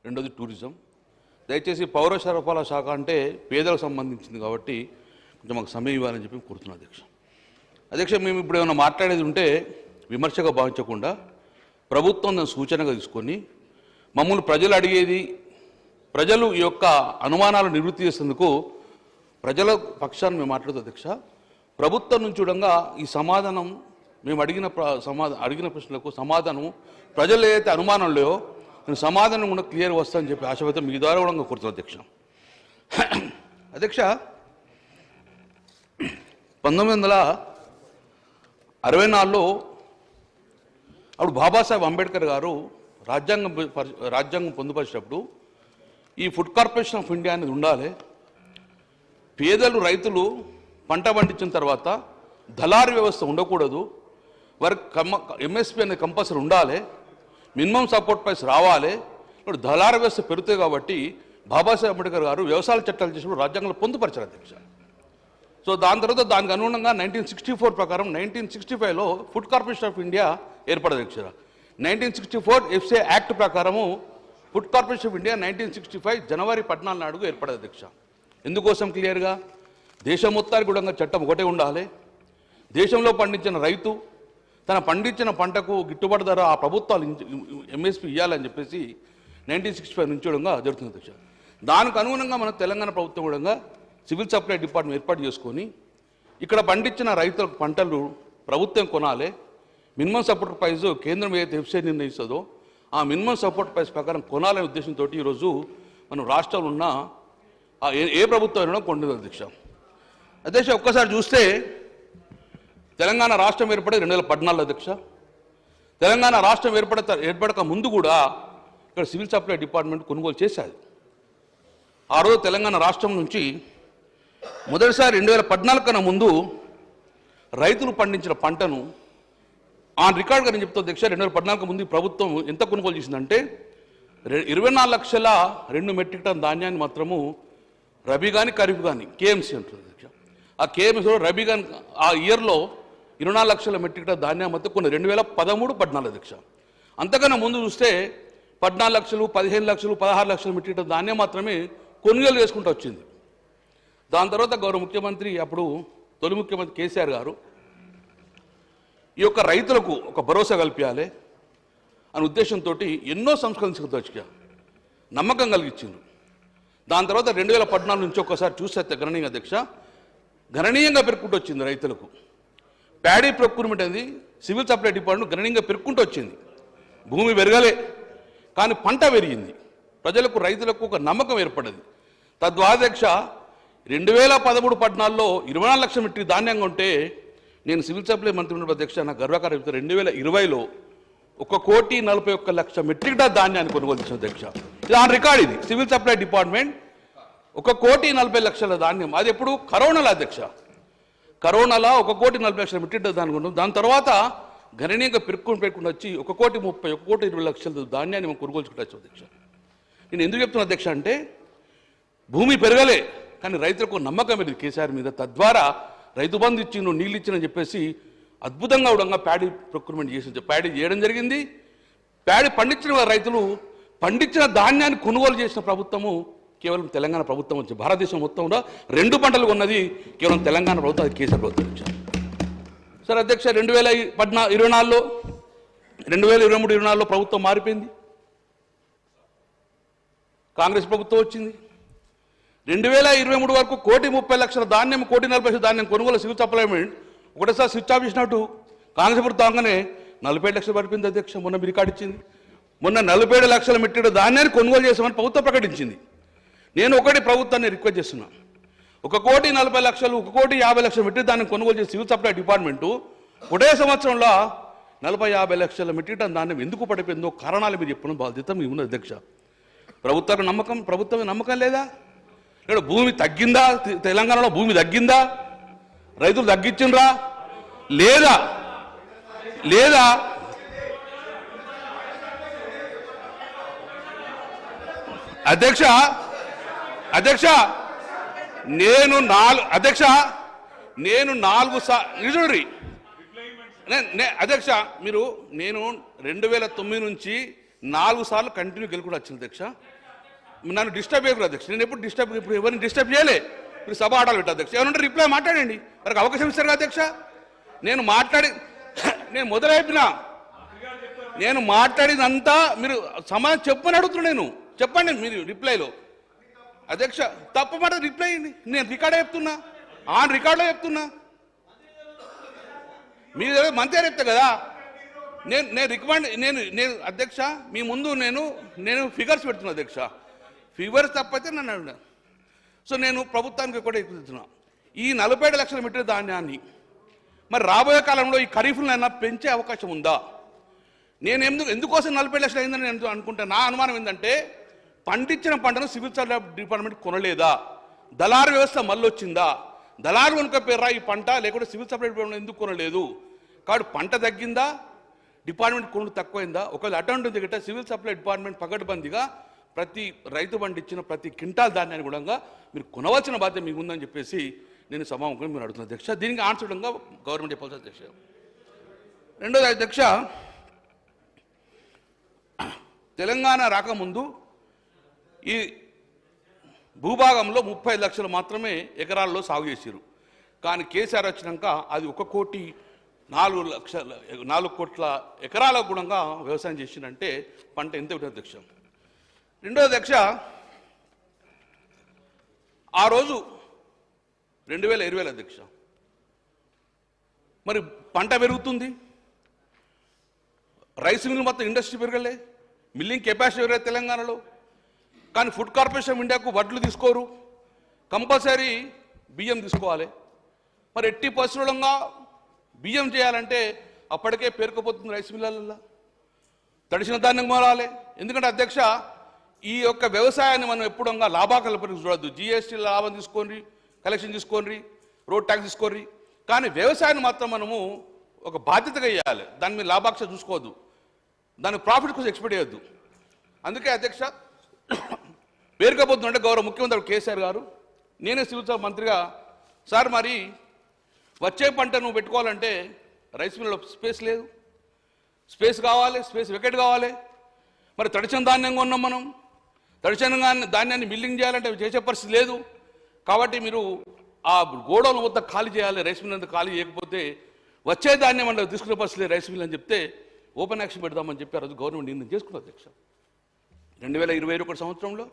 రెండోది టూరిజం. దయచేసి పౌర సరఫరాల శాఖ అంటే పేదలకు సంబంధించింది కాబట్టి కొంచెం మాకు సమయం ఇవ్వాలని చెప్పి కోరుతున్నాను అధ్యక్ష. అధ్యక్ష, మేము ఇప్పుడు ఏమైనా మాట్లాడేది ఉంటే విమర్శగా భావించకుండా ప్రభుత్వం దాన్ని సూచనగా తీసుకొని మమ్మల్ని ప్రజలు అడిగేది, ప్రజలు ఈ యొక్క అనుమానాలు నివృత్తి చేసేందుకు ప్రజల పక్షాన్ని మేము మాట్లాడుతాం అధ్యక్ష. ప్రభుత్వం నుంచి చూడంగా ఈ సమాధానం మేము అడిగిన ప్రశ్నలకు సమాధానం ప్రజలు ఏదైతే అనుమానం లేవో నేను సమాధానం కూడా క్లియర్ వస్తుందని చెప్పి ఆశపడితే మీ ద్వారా కూడా కోరుతున్నాను అధ్యక్ష. అధ్యక్ష, 1964లో అప్పుడు బాబాసాహెబ్ అంబేద్కర్ గారు రాజ్యాంగం పొందుపరిచినప్పుడు ఈ ఫుడ్ కార్పొరేషన్ ఆఫ్ ఇండియా అనేది ఉండాలి, పేదలు రైతులు పంట పండించిన తర్వాత దళారీ వ్యవస్థ ఉండకూడదు, వారికి ఎంఎస్పీ అనేది కంపల్సరీ ఉండాలి, మినిమం సపోర్ట్ ప్రైస్ రావాలి, ఇప్పుడు దళారీ వ్యవస్థ పెరుగుతాయి కాబట్టి బాబాసాహెబ్ అంబేద్కర్ గారు వ్యవసాయ చట్టాలు చేసినప్పుడు రాజ్యాంగంలో పొందుపరిచారు అధ్యక్ష. సో దాని తర్వాత దానికి అనుగుణంగా 1964 ప్రకారం 1965లో ఫుడ్ కార్పొరేషన్ ఆఫ్ ఇండియా ఏర్పడదు అధ్యక్ష. 1964 ఎఫ్సిఐ యాక్ట్ ప్రకారము ఫుడ్ కార్పొరేషన్ ఆఫ్ ఇండియా 1965 జనవరి 14 నాడు ఏర్పడదు అధ్యక్ష. ఎందుకోసం క్లియర్గా దేశం మొత్తానికి కూడా చట్టం ఒకటే ఉండాలి, దేశంలో పండించిన రైతు తన పండించిన పంటకు గిట్టుబాటు ధర ఆ ప్రభుత్వాలు ఎంఎస్పీ ఇవ్వాలని చెప్పేసి 1965 నుంచి కూడా జరుగుతుంది అధ్యక్ష. దానికి అనుగుణంగా మన తెలంగాణ ప్రభుత్వం కూడా సివిల్ సప్లై డిపార్ట్మెంట్ ఏర్పాటు చేసుకొని ఇక్కడ పండించిన రైతుల పంటలు ప్రభుత్వం కొనాలి, మినిమం సపోర్ట్ ప్రైస్ కేంద్రం ఏదైతే ఎఫ్సిఐ నిర్ణయిస్తుందో ఆ మినిమం సపోర్ట్ ప్రైస్ ప్రకారం కొనాలనే ఉద్దేశంతో ఈరోజు మనం రాష్ట్రాలు ఉన్న ఏ ప్రభుత్వం అయినా కొండదు అధ్యక్ష. అధ్యక్ష, ఒక్కసారి చూస్తే తెలంగాణ రాష్ట్రం ఏర్పడే 2014 అధ్యక్ష. తెలంగాణ రాష్ట్రం ఏర్పడక ముందు కూడా ఇక్కడ సివిల్ సప్లై డిపార్ట్మెంట్ కొనుగోలు చేశారు. ఆ రోజు తెలంగాణ రాష్ట్రం నుంచి మొదటిసారి 2014 కన్నా ముందు రైతులు పండించిన పంటను ఆన్ రికార్డ్గా నేను చెప్తాను అధ్యక్ష. 2014 ముందు ప్రభుత్వం ఎంత కొనుగోలు చేసిందంటే 24,02,000 మెట్రిక్ టన్ ధాన్యాన్ని మాత్రము రబీ కానీ ఖరీఫ్ కానీ కేఎంసీ అంటుంది అధ్యక్ష. ఆ కేఎంసీలో రబీ కానీ ఆ ఇయర్లో 24,00,000 మెట్రిక్ టన్ ధాన్యం మొత్తం కొన్ని 2013-14 అధ్యక్ష. అంతకన్నా ముందు చూస్తే 14,00,000, 15,00,000, 16,00,000 మెట్రిక్ టన్ ధాన్యం మాత్రమే కొనుగోలు చేసుకుంటూ వచ్చింది. దాని తర్వాత గౌరవ ముఖ్యమంత్రి అప్పుడు తొలి ముఖ్యమంత్రి కేసీఆర్ గారు ఈ యొక్క రైతులకు ఒక భరోసా కల్పించాలి అనే ఉద్దేశంతో ఎన్నో సంస్కరణలు నమ్మకం కలిగించింది. దాని తర్వాత 2014 నుంచి ఒక్కసారి చూస్తే గణనీయంగా అధ్యక్ష గణనీయంగా పెరుక్కుంటూ వచ్చింది రైతులకు. ప్యాడీ ప్రొక్యూర్మెంట్ అనేది సివిల్ సప్లై డిపార్ట్మెంట్ గణనీయంగా పెరుక్కుంటూ వచ్చింది. భూమి పెరగలే కానీ పంట పెరిగింది, ప్రజలకు రైతులకు ఒక నమ్మకం ఏర్పడింది. తద్వారా అధ్యక్ష 2013-14లో 24,00,000 మెట్రిక్ ధాన్యంగా ఉంటే నేను సివిల్ సప్లై మంత్రి ఉన్న అధ్యక్ష నాకు గర్వకారం చెప్తాను 2020లో 1,41,00,000 మెట్రిక్ టన్ ధాన్యాన్ని కొనుగోలు చేసిన అధ్యక్ష. ఇది ఆన్ రికార్డ్. ఇది సివిల్ సప్లై డిపార్ట్మెంట్ 1,40,40,00,000 ధాన్యం. అది ఎప్పుడు కరోనాలో అధ్యక్ష. కరోనాలో 1,40,40,000 మెట్రిక్ టన్ ధాన్యం కొనుగోలు. దాని తర్వాత గణనీయంగా పెట్టుకుని వచ్చి 1,30,00,000, 1,20,00,000 ధాన్యాన్ని మనం కొనుగోలు చేసుకోవచ్చు అధ్యక్ష. నేను ఎందుకు చెప్తున్నా అధ్యక్ష అంటే భూమి పెరగలే కానీ రైతులకు నమ్మకం ఇది కేసీఆర్ మీద. తద్వారా రైతు బంధు ఇచ్చిండు, నీళ్ళు ఇచ్చిందని చెప్పేసి అద్భుతంగా కూడా ప్యాడీ ప్రొక్యూర్మెంట్ చేసి ప్యాడీ చేయడం జరిగింది. ప్యాడీ పండించిన రైతులు పండించిన ధాన్యాన్ని కొనుగోలు చేసిన ప్రభుత్వము కేవలం తెలంగాణ ప్రభుత్వం వచ్చి భారతదేశం మొత్తంలో 2 పంటలు కొన్నది కేవలం తెలంగాణ ప్రభుత్వం, అది కేసీఆర్ ప్రభుత్వం ఇచ్చారు. సరే అధ్యక్ష 2024లో 2023-24లో ప్రభుత్వం మారిపోయింది, కాంగ్రెస్ ప్రభుత్వం వచ్చింది. 2023 వరకు 1,30,00,000 ధాన్యం, 1,40,00,000 ధాన్యం కొనుగోలు సివిల్ సప్లైమెంట్ ఒకటేసారి స్విచ్ ఆఫ్ చేసినట్టు కాంగ్రెస్ ప్రభుత్వంగానే 47,00,000 పడిపోయింది అధ్యక్ష. మొన్న మీరు రికార్డు ఇచ్చింది. మొన్న 47,00,000 మెట్రిక్ ధాన్యాన్ని కొనుగోలు చేసామని ప్రభుత్వం ప్రకటించింది. నేను ఒకటి ప్రభుత్వాన్ని రిక్వెస్ట్ చేస్తున్నా, 1,40,00,000, 1,50,00,000 మెట్రిక్ ధాన్యం కొనుగోలు చేసి సివిల్ సప్లై డిపార్ట్మెంటు ఒకటే సంవత్సరంలో 40-50 మెట్రిక్ టన్ ధాన్యం ఎందుకు పడిపోయిందో కారణాలు మీరు చెప్పిన బాధ్యత మీ ఉంది అధ్యక్ష. ప్రభుత్వం నమ్మకం లేదా? ఇక్కడ భూమి తగ్గిందా? తెలంగాణలో భూమి తగ్గిందా? రైతులు తగ్గించిండ్రా లేదా? అధ్యక్ష నేను 4 నిజుడి అధ్యక్ష మీరు నేను 2009 నుంచి 4 సార్లు కంటిన్యూ గెలుకుండా వచ్చింది అధ్యక్ష. నన్ను డిస్టర్బ్ చేయకూడదు అధ్యక్ష. నేను ఎప్పుడు ఇప్పుడు ఎవరిని డిస్టర్బ్ చేయలే. ఇప్పుడు సభ ఆడాలి పెట్టా అధ్యక్ష. ఏమన్నా రిప్లై మాట్లాడండి, వారికి అవకాశం ఇస్తారు కదా అధ్యక్ష. నేను మొదలైపోయినా, నేను మాట్లాడినంతా మీరు సమాధానం చెప్పని అడుగుతున్నా. నేను చెప్పండి మీరు రిప్లైలో. అధ్యక్ష తప్పమాట రిప్లై అయ్యింది. నేను రికార్డే చెప్తున్నా, ఆన్ రికార్డులో చెప్తున్నా. మీరు మంత్రి చెప్తా కదా. నేను రికమెండ్ నేను అధ్యక్ష మీ ముందు నేను ఫిగర్స్ పెడుతున్నా అధ్యక్ష. ఫిగర్స్ తప్పైతే నన్ను అడిగిన. సో నేను ప్రభుత్వానికి కూడా ఎక్కుతున్నా. ఈ 47 లక్షల మెట్రిక్ ధాన్యాన్ని మరి రాబోయే కాలంలో ఈ ఖరీఫ్లైనా పెంచే అవకాశం ఉందా? నేను ఎందుకోసం 47 లక్షలు అయిందని నేను అనుకుంటా. నా అనుమానం ఏంటంటే పండించిన పంటను సివిల్ సప్లై డిపార్ట్మెంట్ కొనలేదా? దళారు వ్యవస్థ మళ్ళీ వచ్చిందా? దళారు కొనుక్కపోయారా ఈ పంట, లేకుంటే సివిల్ సప్లై డిపార్ట్మెంట్ ఎందుకు కొనలేదు? కాబట్టి పంట తగ్గిందా, డిపార్ట్మెంట్ కొనుడు తక్కువైందా? ఒకవేళ అటువంటి దిగట సివిల్ సప్లై డిపార్ట్మెంట్ పకడ్బందీగా ప్రతి రైతు పండించిన ప్రతి క్వింటాల్ ధాన్యాన్ని కూడా మీరు కొనవలసిన బాధ్యత మీకు ఉందని చెప్పేసి నేను సమావేశంగా మీరు అడుగుతున్నా అధ్యక్ష. దీనికి ఆన్సర్గా గవర్నమెంట్ చెప్పాల్సి అధ్యక్ష. రెండోది అధ్యక్ష, తెలంగాణ రాకముందు ఈ భూభాగంలో 35 లక్షలు మాత్రమే ఎకరాల్లో సాగు చేశారు. కానీ కేసీఆర్ వచ్చినాక అది 1,04,00,000 కోట్ల ఎకరాల గుణంగా వ్యవసాయం చేసిందంటే పంట ఎంత ఉంటుంది అధ్యక్ష. రెండో అధ్యక్ష, ఆ రోజు 2020 అధ్యక్ష, మరి పంట పెరుగుతుంది, రైస్ మిల్ మొత్తం ఇండస్ట్రీ పెరగలే, మిల్లింగ్ కెపాసిటీ పెరగలేదు తెలంగాణలో. కానీ ఫుడ్ కార్పొరేషన్ ఆఫ్ ఇండియాకు వడ్లు తీసుకోరు, కంపల్సరీ బియ్యం తీసుకోవాలి. మరి 80% బియ్యం చేయాలంటే అప్పటికే పేరుకుపోతుంది రైస్ మిల్లల్లో. తడిసిన ధాన్యం కొనాలి. ఎందుకంటే అధ్యక్ష ఈ యొక్క వ్యవసాయాన్ని మనం ఎప్పుడు లాభాకల్పనకు చూడద్దు. జిఎస్టీ లాభం తీసుకోండి, కలెక్షన్ తీసుకోండి, రోడ్ ట్యాక్స్ తీసుకోండి. కానీ వ్యవసాయాన్ని మాత్రం మనము ఒక బాధ్యతగా చేయాలి. దాని మీద లాభాక్ష చూసుకోవద్దు, దాని ప్రాఫిట్ కోసం ఎక్స్పెక్ట్ చేయొద్దు. అందుకే అధ్యక్ష పేరుకపోతుందంటే గౌరవ ముఖ్యమంత్రి కేసీఆర్ గారు, నేనే సివిల్ సప్లై మంత్రిగా, సార్ మరి వచ్చే పంట నువ్వు పెట్టుకోవాలంటే రైస్ మిల్లో స్పేస్ లేదు, స్పేస్ కావాలి, స్పేస్ వికెట్ కావాలి. మరి తడిచిన ధాన్యం కొన్నాం మనం, తడిచిన ధాన్యాన్ని మిల్లింగ్ చేయాలంటే చేసే పరిస్థితి లేదు. కాబట్టి మీరు ఆ గోడౌన్ మొత్తం ఖాళీ చేయాలి, రైస్ మిల్ అంతా ఖాళీ చేయకపోతే వచ్చే ధాన్యం అంటే తీసుకునే పరిస్థితి లేదు రైస్ మిల్ అని చెప్తే ఓపెన్ యాక్షన్ పెడదామని చెప్పి ఆ రోజు గవర్నమెంట్ నిర్ణయం చేసుకున్నారు అధ్యక్ష. 2021 సంవత్సరంలో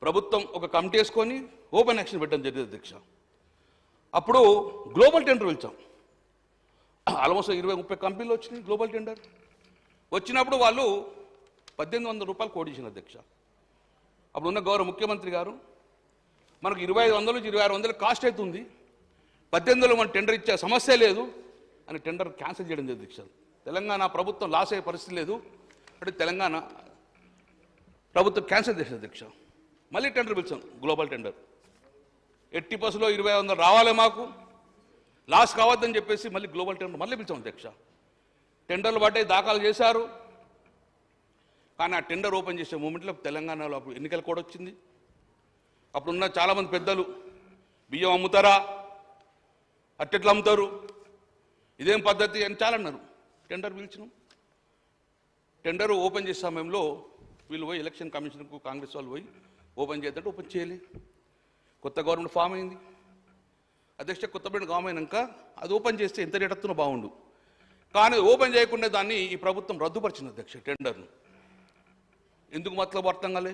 ప్రభుత్వం ఒక కమిటీ వేసుకొని ఓపెన్ యాక్షన్ పెట్టడం జరిగింది అధ్యక్ష. అప్పుడు గ్లోబల్ టెండర్ పిలిచాం. ఆల్మోస్ట్ 20-30 కంపెనీలు వచ్చినాయి గ్లోబల్ టెండర్. వచ్చినప్పుడు వాళ్ళు 1,800 రూపాయలు కోట్ చేసిన అధ్యక్ష. అప్పుడు ఉన్న గౌరవ ముఖ్యమంత్రి గారు, మనకు 2,500 నుంచి 2,600 కాస్ట్ అవుతుంది, 1800 మనం టెండర్ ఇచ్చే సమస్య లేదు అని టెండర్ క్యాన్సిల్ చేయడం జరిగింది అధ్యక్ష. తెలంగాణ ప్రభుత్వం లాస్ అయ్యే పరిస్థితి లేదు అంటే తెలంగాణ ప్రభుత్వం క్యాన్సిల్ చేసింది అధ్యక్ష. మళ్ళీ టెండర్ పిలిచాం, గ్లోబల్ టెండర్. 80% 2,500 రావాలి, మాకు లాస్ కావద్దని చెప్పేసి మళ్ళీ గ్లోబల్ టెండర్ మళ్ళీ పిలిచాం అధ్యక్ష. టెండర్లు పడ్డాయి, దాఖలు చేశారు. కానీ ఆ టెండర్ ఓపెన్ చేసే మూమెంట్లో తెలంగాణలో అప్పుడు ఎన్నికల కోడ్ వచ్చింది. అప్పుడున్న చాలామంది పెద్దలు బియ్యం అమ్ముతారా, అట్టెట్లు అమ్ముతారు, ఇదేం పద్ధతి అని చాలా అన్నారు. టెండర్ పిలిచినాం. టెండర్ ఓపెన్ చేసే సమయంలో వీళ్ళు పోయి ఎలక్షన్ కమిషన్కు కాంగ్రెస్ వాళ్ళు పోయి ఓపెన్ చేద్దంటే ఓపెన్ చేయలే. కొత్త గవర్నమెంట్ ఫామ్ అయింది అధ్యక్ష. కొత్త గవర్నమెంట్ అయినాక అది ఓపెన్ చేస్తే ఎంత రేట్ వస్తుందో బాగుండు. కానీ ఓపెన్ చేయకుండా దాన్ని ఈ ప్రభుత్వం రద్దుపరిచింది అధ్యక్ష. టెండర్ను ఎందుకు మతలబు అర్థం కాలే,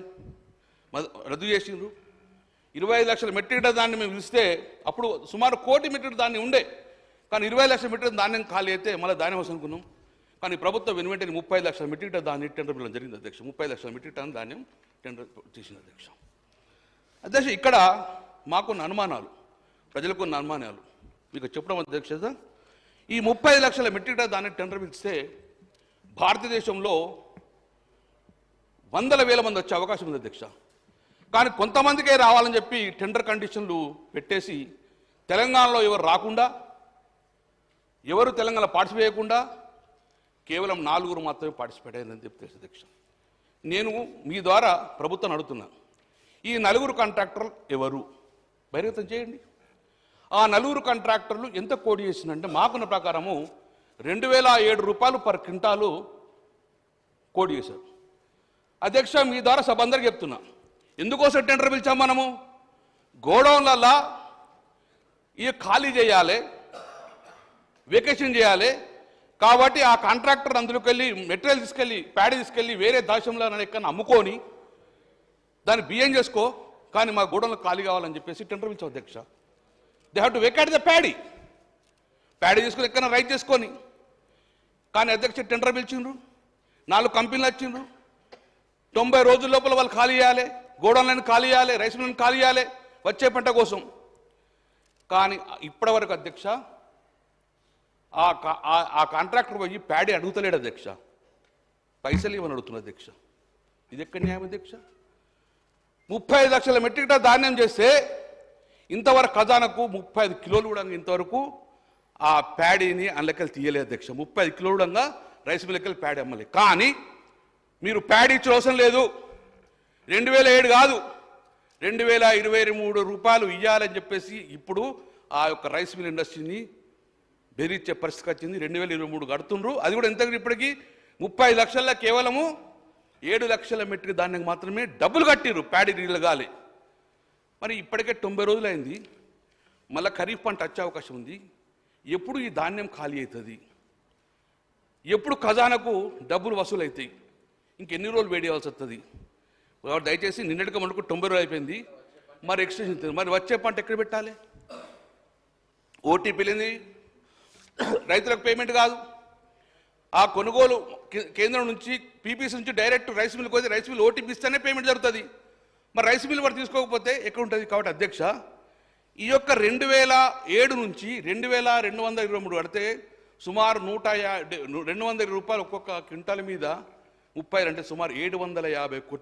రద్దు చేసిండ్రు. 25 లక్షల మెట్రిక్ టన్ దాన్ని మేము ఇస్తే అప్పుడు సుమారు 1 కోటి మెట్రిక్ దాన్ని ఉండే. కానీ 25 లక్షల మెట్రిక్ ధాన్యం ఖాళీ అయితే మళ్ళీ ధాన్యం వస్తుంది అనుకున్నాం. కానీ ప్రభుత్వం వెనువెంటనే 35 లక్షల మెట్రిక్ టన్ ధాన్యం టెండర్ పిల్లలు జరిగింది అధ్యక్ష. 35 లక్షల మెట్రిక్ టన్ ధాన్యం టెండర్ చేసింది అధ్యక్ష. అధ్యక్ష ఇక్కడ మాకున్న అనుమానాలు, ప్రజలకు ఉన్న అనుమానాలు మీకు చెప్పడం అధ్యక్ష. ఈ 35 లక్షల మెట్రిక్ టన్ ధాన్యం టెండర్ పిలిస్తే భారతదేశంలో 100,000 మంది వచ్చే అవకాశం ఉంది అధ్యక్ష. కానీ కొంతమందికే రావాలని చెప్పి టెండర్ కండిషన్లు పెట్టేసి తెలంగాణలో ఎవరు రాకుండా, ఎవరు తెలంగాణ పార్టిసిపేట్ చేయకుండా కేవలం 4 మాత్రమే పార్టిసిపేట్ అయ్యిందని చెప్తే అధ్యక్ష. నేను మీ ద్వారా ప్రభుత్వం అడుగుతున్నా, ఈ 4 కాంట్రాక్టర్లు ఎవరు బహిర్గతం చేయండి. ఆ 4 కాంట్రాక్టర్లు ఎంత కోడ్ చేసిందంటే మాకున్న ప్రకారము 2,007 రూపాయలు పర్ క్వింటాలు కోట్ చేశారు. అధ్యక్ష, మీ ద్వారా సభ అందరికి చెప్తున్నా, ఎందుకోసం టెండర్ పిలిచాం మనము? గోడౌన్లల్లా ఇక ఖాళీ చేయాలి, వెకేషన్ చేయాలి. కాబట్టి ఆ కాంట్రాక్టర్ అందులోకి వెళ్ళి మెటీరియల్ తీసుకెళ్ళి ప్యాడీ తీసుకెళ్ళి వేరే దేశంలో ఎక్కడ అమ్ముకొని దాన్ని బియ్యం చేసుకో, కానీ మా గోడౌన్లో ఖాళీ కావాలని చెప్పేసి టెండర్ పిలిచాం అధ్యక్ష. They have to vacate the paddy తీసుకుని ఎక్కడ రైట్ చేసుకొని. కానీ అధ్యక్ష టెండర్ పిలిచిండ్రు, 4 కంపెనీలు వచ్చిండ్రు, 90 రోజుల లోపల వాళ్ళు ఖాళీ చేయాలి, గోడౌన్లను ఖాళీ చేయాలి, రైస్ మిల్లను ఖాళీ చేయాలి వచ్చే పంట కోసం. కానీ ఇప్పటి వరకు అధ్యక్ష ఆ కాంట్రాక్టర్ పోయి ప్యాడీ అడుగుతలేడు అధ్యక్ష, పైసలు ఇవ్వని అడుగుతున్నాడు అధ్యక్ష. ఇది ఎక్కడ న్యాయం అధ్యక్ష? 35 లక్షల మెట్రిక్ టన్ ధాన్యం చేస్తే ఇంతవరకు ఖజానాకు 35 కిలోలు కూడా ఇంతవరకు ఆ ప్యాడీని అందులోకెళ్ళి తీయలేదు అధ్యక్ష. 35 కిలోలు కూడా రైస్ మిల్లకెళ్ళి ప్యాడీ అమ్మలే. కానీ మీరు ప్యాడీ ఇచ్చే అవసరం లేదు, 2007 కాదు 2023 రూపాయలు ఇవ్వాలని చెప్పేసి ఇప్పుడు ఆ యొక్క రైస్ మిల్ ఇండస్ట్రీని బెదిరించే పరిస్థితి వచ్చింది. 2023 కడుతుండ్రు. అది కూడా ఎంత ఇప్పటికీ 30 లక్షల కేవలము 7 లక్షల మెట్రిక్ ధాన్యం మాత్రమే డబ్బులు కట్టిర్రు ప్యాడీ నీళ్ళగాలి. మరి ఇప్పటికే 90 రోజులైంది, మళ్ళీ ఖరీఫ్ పంట వచ్చే అవకాశం ఉంది. ఎప్పుడు ఈ ధాన్యం ఖాళీ అవుతుంది? ఎప్పుడు ఖజానాకు డబ్బులు వసూలు అవుతాయి? ఇంకెన్ని రోజులు వేడి చేయాల్సి వస్తుంది? దయచేసి నిన్నటిగా మనకు 90 రోజులు అయిపోయింది, మరి ఎక్స్టెన్షన్. మరి వచ్చే పంట ఎక్కడ పెట్టాలి? ఓటీపీలేంది, రైతులకు పేమెంట్ కాదు. ఆ కొనుగోలు కేంద్రం నుంచి పీపీసీ నుంచి డైరెక్ట్ రైస్ మిల్కి పోతే రైస్ మిల్ ఓటీపీ ఇస్తేనే పేమెంట్ జరుగుతుంది. మరి రైస్ మిల్ వారు తీసుకోకపోతే ఎక్కడ ఉంటుంది? కాబట్టి అధ్యక్ష, ఈ యొక్క 2007 నుంచి 2223 కడితే సుమారు 220 రూపాయలు ఒక్కొక్క క్వింటాల్ మీద 30 అంటే సుమారు 750 కోట్ల